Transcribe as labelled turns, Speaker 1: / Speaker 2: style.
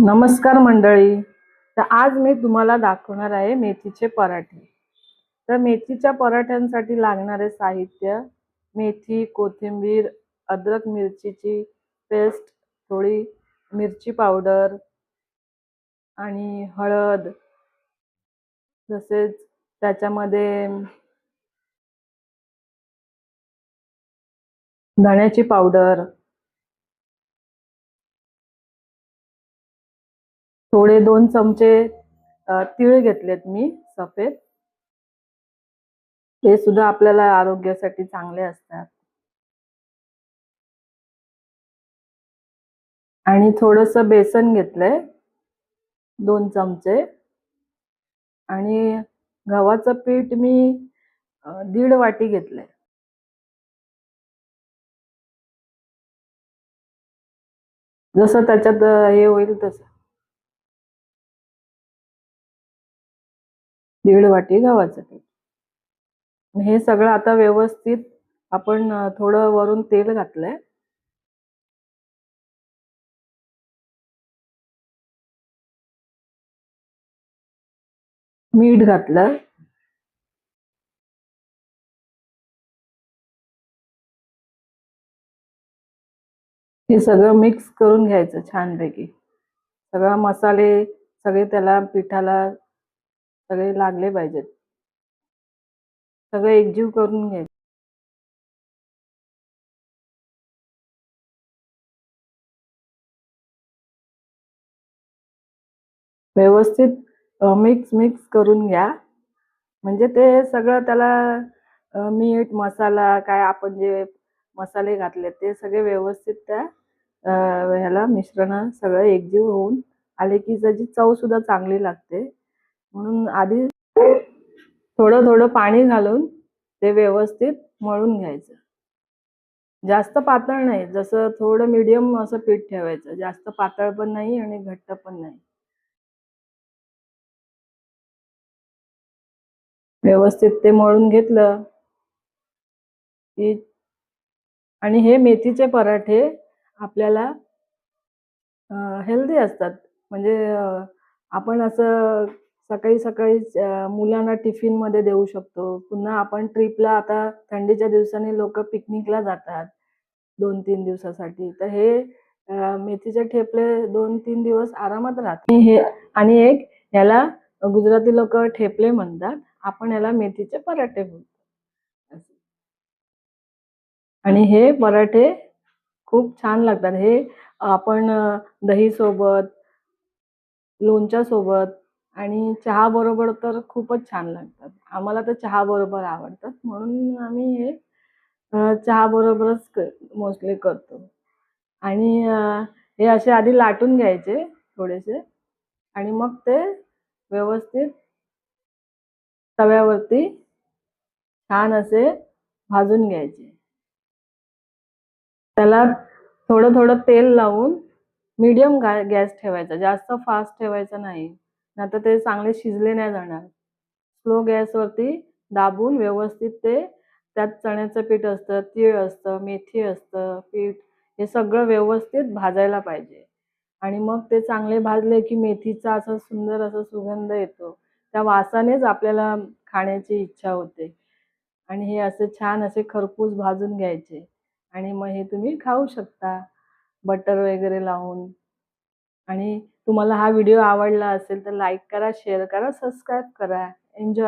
Speaker 1: नमस्कार मंडळी. तर आज मी तुम्हाला दाखवणार आहे मेथीचे पराठे. तर मेथीच्या पराठ्यांसाठी लागणारे साहित्य: मेथी, कोथिंबीर, अद्रक मिरचीची पेस्ट, थोडी मिरची पावडर आणि हळद, तसेच त्याच्यामध्ये धण्याची पावडर, थोडे 2 चमचे तीळ घेतलेत मी सफेद. ते सुद्धा आपल्याला आरोग्यासाठी चांगले असतात. आणि थोडंसं बेसन घेतलंय 2 चमचे. आणि गव्हाचं पीठ मी 1.5 वाटी घेतलंय. जसं त्याच्यात हे होईल तसं 1.5 वाटी गव्हाचं पीठ. हे सगळं आता व्यवस्थित आपण थोडं वरून तेल घातलंय. मीठ घातलं. हे सगळं मिक्स करून घ्यायचं छानपैकी. सगळा मसाले सगळे त्याला पिठाला सगळे लागले पाहिजेत. सगळं एकजीव करून घ्यायचं. व्यवस्थित मिक्स करून घ्या. म्हणजे ते सगळं त्याला मीठ, मसाला काय आपण जे मसाले घातले ते सगळे व्यवस्थित त्या ह्याला मिश्रण सगळं एकजीव होऊन आले की त्याची चव सुद्धा चांगली लागते. म्हणून आधी थोडं थोडं पाणी घालून ते व्यवस्थित मळून घ्यायचं. जास्त पातळ नाही, जसं थोडं मीडियम असं पीठ ठेवायचं. जास्त पातळ पण नाही आणि घट्ट पण नाही. व्यवस्थित ते मळून घेतलं की आणि हे मेथीचे पराठे आपल्याला हेल्दी असतात. म्हणजे आपण असं सकाळी सकाळी मुलांना टिफिनमध्ये देऊ शकतो. पुन्हा आपण ट्रिपला आता थंडीच्या दिवसांनी लोक पिकनिकला जातात 2-3 दिवसासाठी. तर हे मेथीचे ठेपले 2-3 दिवस आरामात राहतात. हे आणि एक याला गुजराती लोक ठेपले म्हणतात, आपण याला मेथीचे पराठे बोलतो. आणि हे पराठे खूप छान लागतात. हे आपण दही सोबत, लोणच्या सोबत आणि चहा बरोबर तर खूपच छान लागतात. आम्हाला तर चहा बरोबर आवडतात, म्हणून आम्ही हे चहा बरोबरच मोस्टली करतो. आणि हे असे आधी लाटून घ्यायचे थोडेसे आणि मग ते व्यवस्थित तव्यावरती छान असे भाजून घ्यायचे. त्याला थोडं थोडं तेल लावून मीडियम गॅस ठेवायचा, जास्त फास्ट ठेवायचा नाही, नाहीतर ते चांगले शिजले नाही जाणार. स्लो गॅसवरती दाबून व्यवस्थित ते त्यात चण्याचं पीठ असतं, तीळ असतं, मेथी असतं पीठ, हे सगळं व्यवस्थित भाजायला पाहिजे. आणि मग ते चांगले भाजले की मेथीचा असा सुंदर असा सुगंध येतो. त्या वासानेच आपल्याला खाण्याची इच्छा होते. आणि हे असे छान असे खरपूस भाजून घ्यायचे आणि मग हे तुम्ही खाऊ शकता बटर वगैरे लावून. आणि तुम्हाला हा व्हिडिओ आवडला असेल तर लाईक करा, शेअर करा, सबस्क्राईब करा. एन्जॉय.